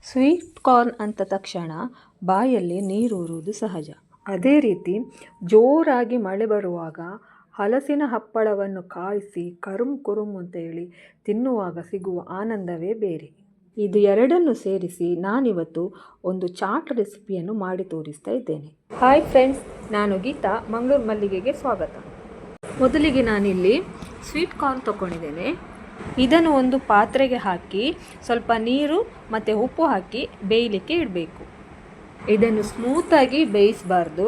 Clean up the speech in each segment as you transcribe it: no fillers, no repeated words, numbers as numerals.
Sweet corn ಅಂತ ತಕ್ಷಣ ಬಾಯಲ್ಲಿ ನೀರೂರುವುದು ಸಹಜ. ಅದೇ ರೀತಿ ಜೋರಾಗಿ ಮಳೆ ಬರುವಾಗ ಹಲಸಿನ ಹಪ್ಪಳವನ್ನು ಕಾಯಿಸಿ ಕರುಮ್ ಕುರುಮ್ ಅಂತೇಳಿ ತಿನ್ನುವಾಗ ಸಿಗುವ ಆನಂದವೇ ಬೇರೆ. ಇದು ಎರಡನ್ನು ಸೇರಿಸಿ ನಾನಿವತ್ತು ಒಂದು ಚಾಟ್ ರೆಸಿಪಿಯನ್ನು ಮಾಡಿ ತೋರಿಸ್ತಾ ಇದ್ದೇನೆ. ಹಾಯ್ ಫ್ರೆಂಡ್ಸ್, ನಾನು ಗೀತಾ, ಮಂಗಳೂರು ಮಲ್ಲಿಗೆಗೆ ಸ್ವಾಗತ. ಮೊದಲಿಗೆ ನಾನಿಲ್ಲಿ ಸ್ವೀಟ್ ಕಾರ್ನ್ ತಗೊಂಡಿದ್ದೇನೆ. ಇದನ್ನು ಒಂದು ಪಾತ್ರೆಗೆ ಹಾಕಿ ಸ್ವಲ್ಪ ನೀರು ಮತ್ತು ಉಪ್ಪು ಹಾಕಿ ಬೇಯಲಿಕ್ಕೆ ಇಡಬೇಕು. ಇದನ್ನು ಸ್ಮೂತಾಗಿ ಬೇಯಿಸಬಾರ್ದು.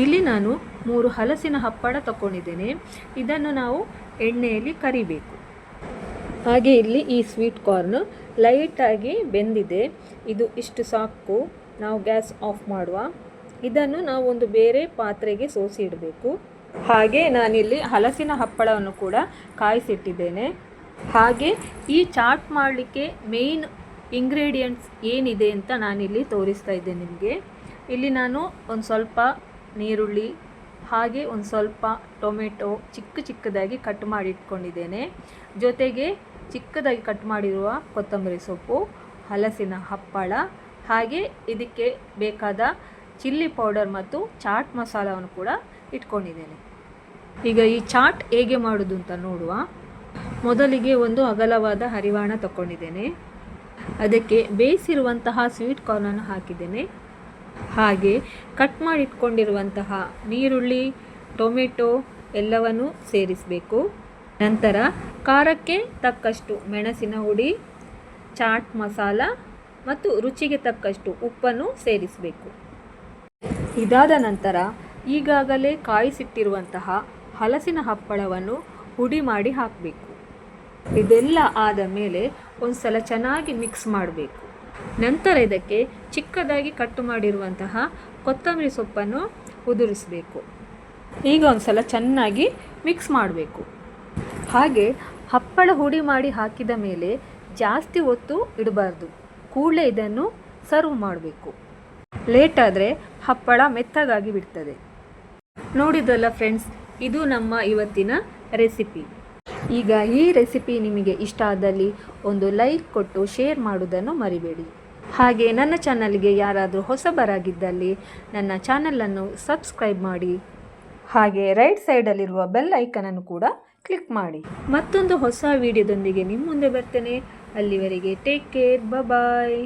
ಇಲ್ಲಿ ನಾನು 3 ಹಲಸಿನ ಹಪ್ಪಳ ತಗೊಂಡಿದ್ದೇನೆ. ಇದನ್ನು ನಾವು ಎಣ್ಣೆಯಲ್ಲಿ ಕರಿಬೇಕು. ಹಾಗೆ ಇಲ್ಲಿ ಈ ಸ್ವೀಟ್ ಕಾರ್ನ್ ಲೈಟಾಗಿ ಬೆಂದಿದೆ. ಇದು ಇಷ್ಟು ಸಾಕು. ನಾವು ಗ್ಯಾಸ್ ಆಫ್ ಮಾಡುವ. ಇದನ್ನು ನಾವು ಒಂದು ಬೇರೆ ಪಾತ್ರೆಗೆ ಸೋಸಿ ಇಡಬೇಕು. ಹಾಗೆ ನಾನಿಲ್ಲಿ ಹಲಸಿನ ಹಪ್ಪಳವನ್ನು ಕೂಡ ಕಾಯಿಸಿಟ್ಟಿದ್ದೇನೆ. ಹಾಗೆ ಈ ಚಾಟ್ ಮಾಡಲಿಕ್ಕೆ ಮೇಯ್ನ್ ಇಂಗ್ರೀಡಿಯೆಂಟ್ಸ್ ಏನಿದೆ ಅಂತ ನಾನಿಲ್ಲಿ ತೋರಿಸ್ತಾ ಇದ್ದೇನೆ ನಿಮಗೆ. ಇಲ್ಲಿ ನಾನು ಒಂದು ಸ್ವಲ್ಪ ನೀರುಳ್ಳಿ, ಹಾಗೆ ಒಂದು ಸ್ವಲ್ಪ ಟೊಮೆಟೊ ಚಿಕ್ಕದಾಗಿ ಕಟ್ ಮಾಡಿ ಇಟ್ಕೊಂಡಿದ್ದೇನೆ. ಜೊತೆಗೆ ಚಿಕ್ಕದಾಗಿ ಕಟ್ ಮಾಡಿರುವ ಕೊತ್ತಂಬರಿ ಸೊಪ್ಪು, ಹಲಸಿನ ಹಪ್ಪಳ, ಹಾಗೆ ಇದಕ್ಕೆ ಬೇಕಾದ ಚಿಲ್ಲಿ ಪೌಡರ್ ಮತ್ತು ಚಾಟ್ ಮಸಾಲವನ್ನು ಕೂಡ ಇಟ್ಕೊಂಡಿದ್ದೇನೆ. ಈಗ ಈ ಚಾಟ್ ಹೇಗೆ ಮಾಡೋದು ಅಂತ ನೋಡುವ. ಮೊದಲಿಗೆ ಒಂದು ಅಗಲವಾದ ಹರಿವಾಣ ತಗೊಂಡಿದ್ದೇನೆ. ಅದಕ್ಕೆ ಬೇಯಿಸಿರುವಂತಹ ಸ್ವೀಟ್ ಕಾರ್ನನ್ನು ಹಾಕಿದ್ದೇನೆ. ಹಾಗೆ ಕಟ್ ಮಾಡಿ ಇಟ್ಕೊಂಡಿರುವಂತಹ ನೀರುಳ್ಳಿ, ಟೊಮೆಟೊ ಎಲ್ಲವನ್ನು ಸೇರಿಸಬೇಕು. ನಂತರ ಖಾರಕ್ಕೆ ತಕ್ಕಷ್ಟು ಮೆಣಸಿನ ಹುಡಿ, ಚಾಟ್ ಮಸಾಲ ಮತ್ತು ರುಚಿಗೆ ತಕ್ಕಷ್ಟು ಉಪ್ಪನ್ನು ಸೇರಿಸಬೇಕು. ಇದಾದ ನಂತರ ಈಗಾಗಲೇ ಕಾಯಿಸಿಟ್ಟಿರುವಂತಹ ಹಲಸಿನ ಹಪ್ಪಳವನ್ನು ಹುಡಿ ಮಾಡಿ ಹಾಕಬೇಕು. ಇದೆಲ್ಲ ಆದ ಮೇಲೆ ಒಂದು ಸಲ ಚೆನ್ನಾಗಿ ಮಿಕ್ಸ್ ಮಾಡಬೇಕು. ನಂತರ ಇದಕ್ಕೆ ಚಿಕ್ಕದಾಗಿ ಕಟ್ ಮಾಡಿರುವಂತಹ ಕೊತ್ತಂಬರಿ ಸೊಪ್ಪನ್ನು ಉದುರಿಸಬೇಕು. ಈಗ ಒಂದು ಸಲ ಚೆನ್ನಾಗಿ ಮಿಕ್ಸ್ ಮಾಡಬೇಕು. ಹಾಗೆ ಹಪ್ಪಳ ಹುಡಿ ಮಾಡಿ ಹಾಕಿದ ಮೇಲೆ ಜಾಸ್ತಿ ಹೊತ್ತು ಇಡಬಾರ್ದು. ಕೂಡಲೇ ಇದನ್ನು ಸರ್ವ್ ಮಾಡಬೇಕು. ಲೇಟ್ ಆದರೆ ಹಪ್ಪಳ ಮೆತ್ತಗಾಗಿ ಬಿಡ್ತದೆ. ನೋಡಿದ್ರಲ್ಲ ಫ್ರೆಂಡ್ಸ್, ಇದು ನಮ್ಮ ಇವತ್ತಿನ ರೆಸಿಪಿ. ಈಗ ಈ ರೆಸಿಪಿ ನಿಮಗೆ ಇಷ್ಟ ಆದಲ್ಲಿ ಒಂದು ಲೈಕ್ ಕೊಟ್ಟು ಶೇರ್ ಮಾಡೋದನ್ನು ಮರಿಬೇಡಿ. ಹಾಗೆ ನನ್ನ ಚಾನಲ್ಗೆ ಯಾರಾದರೂ ಹೊಸಬರಾಗಿದ್ದಲ್ಲಿ ನನ್ನ ಚಾನಲನ್ನು ಸಬ್ಸ್ಕ್ರೈಬ್ ಮಾಡಿ. ಹಾಗೆ ರೈಟ್ ಸೈಡಲ್ಲಿರುವ ಬೆಲ್ ಐಕನನ್ನು ಕೂಡ ಕ್ಲಿಕ್ ಮಾಡಿ. ಮತ್ತೊಂದು ಹೊಸ ವಿಡಿಯೋದೊಂದಿಗೆ ನಿಮ್ಮ ಮುಂದೆ ಬರ್ತೇನೆ. ಅಲ್ಲಿವರೆಗೆ ಟೇಕ್ ಕೇರ್, ಬಾಯ್.